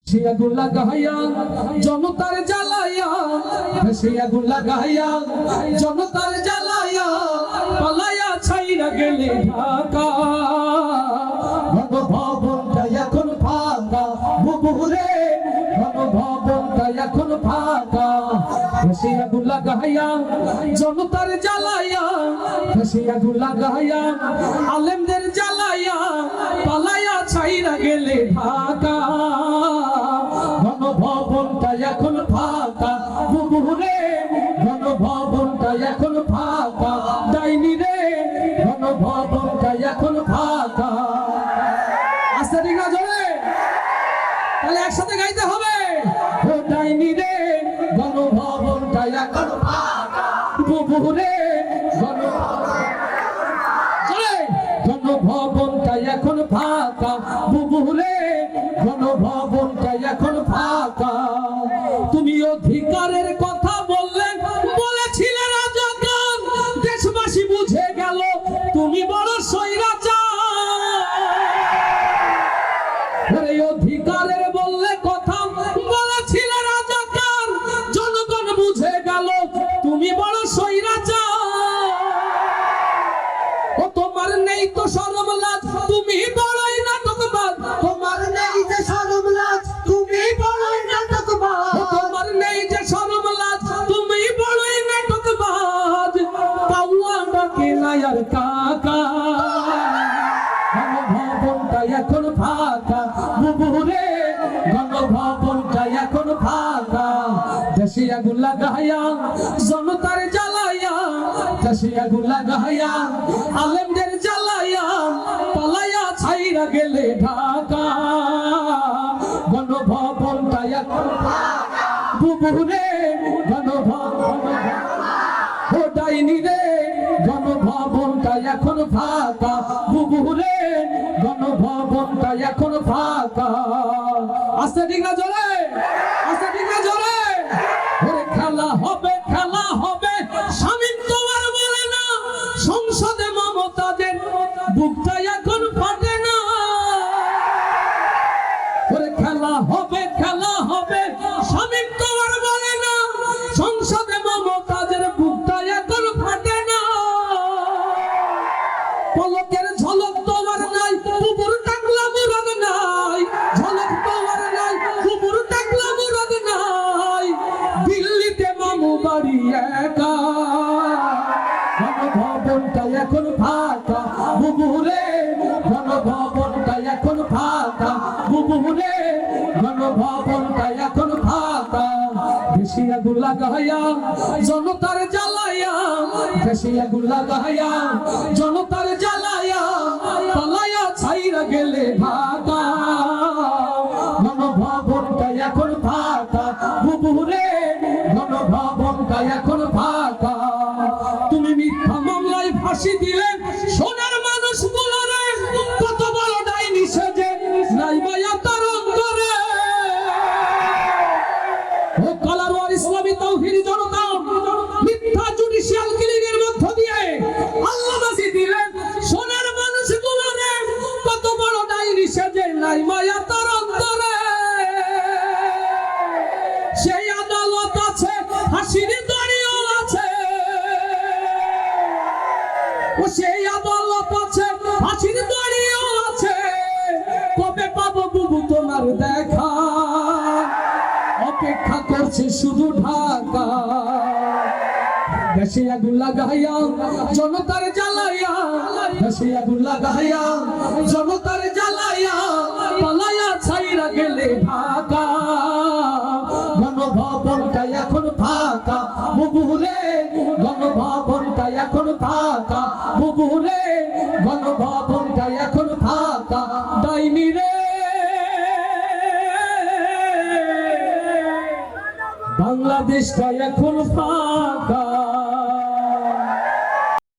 সে আগুন লাগাইয়া জনতার জ্বালাইয়া, সে আগুন লাগাইয়া জনতার জ্বালাইয়া, পালাইয়া ছাইরা গেলে ঢাকা। ভবনটা এখন ফাঁকা বুবুরে, ভবনটা এখন ফাঁকা। সে আগুন লাগাইয়া জনতার জ্বালাইয়া, সে আগুন লাগাইয়া আলেমদের জ্বালাইয়া, পালাইয়া ছাইরা গেলে ঢাকা। ভবনটা এখন ফাঁকা বুবুরে, ভবনটা এখন ফাঁকা। ডাইনি রে, ভবনটা এখন ফাঁকা। আস্তে ঠিক না জোরে, তাহলে একসাথে গাইতে হবে। ও ডাইনি রে, ভবনটা এখন ফাঁকা বুবুরে, ভবনটা এখন ফাঁকা বুবুরে, ভবনটা এখন ফাঁকা। তুমি অধিকারের কথা বললে, বলেছিলে রাজাকার, দেশবাসী বুঝে গেল তুমি বড় স্বৈরাচার। অধিকারের বললে কথা, বলেছিলে রাজাকার, জনগণ বুঝে গেল তুমি বড় স্বৈরাচার। ও তোমার নেই তো শরম লাজ, তুমি বড়ই নাটকবাজ। তোমার নেই যে শরম লাজ, তুমি বড়ই নাটকবাজ। তোমার নেই যে শরম লাজ, তুমি বড়ই নাটকবাজ। পাওয়া ডাকে না আর কাকা। ভবনটা এখন ফাঁকা বুবুরে, ভবনটা এখন ফাঁকা। দেশে আগুন লাগাইয়া জনতার জ্বালাইয়া, দেশে আগুন লাগাইয়া আলেমদের জ্বালাইয়া, পালাইয়া ছাইরা গেলে ঢাকা। ভবনটা এখন ফাঁকা বুবুরে, ও ডাইনি রে, ভবনটা এখন ফাঁকা বুবুরে, ভবনটা এখন ফাঁকা। আস্তে ঠিক না জোরে, আস্তে ঠিক না জোরে। ওরে খেলা হবে, খেলা হবে, স্বামী তোমার বলে না, সংসদে মমতাদের বুকটা এখন ফাটে না। ওরে খেলা হবে, খেলা হবে, স্বামী তোমার বলে না, সংসদে মমতাদের বুকটা এখন ফাটে না। পলকের ঝলক তোমার নাই, কুকুর টাকলা মুরাদ নাই। ঝলক তোমার নাই, কুকুর টাকলা মুরাদ নাই। দিল্লিতে মামু বাড়ি একা। ভবনটা এখন ফাঁকা বুবুরে, ভবনটা এখন ফাঁকা বুবুরে, ভবনটা এখন ফাঁকা। দেশে আগুন লাগাইয়া জনতার জ্বালাইয়া, দেশে আগুন লাগাইয়া জনতার জ্বালাইয়া, পালাইয়া ছাইরা গেলে ঢাকা। ভবনটা এখন ফাঁকা বুবুরে, ভবনটা এখন ফাঁকা। তুমি মিথ্যা মামলায় ফাঁসি দিলে সোনার মানুষ গুলোরে, কত বড় ডাইনি সেজে নাই মায়া তার অন্তরে। ও কালারওয়ার ইসলামী তাওহীদি জনতা মিথ্যা জুডিশিয়াল কিলিং এর মধ্য দিয়ে আল্লাহ বাসি দিলেন সোনার মানুষ গুলোরে, কত বড় ডাইনি সেজে নাই মায়া তার অন্তরে। সেই আদালত আছে, হাসির দড়িও আছে। ও সেই আদালত আছে, হাসির দড়িও আছে। কবে পাবো বুবু তোমার দেখা, অপেক্ষা করছে শুধু ঢাকা। দেশে আগুন লাগাইয়া জনতার জ্বালাইয়া, দেশে আগুন লাগাইয়া জনতার জ্বালাইয়া, পালাইয়া ছাইরা গেলে ঢাকা। ভবনটা এখন ফাঁকা বুবুরে, ভবনটা এখন ফাঁকা বুবুরে, ভবনটা এখন ফাঁকা। ডাইনি রে, বাংলাদেশটা এখন ফাঁকা।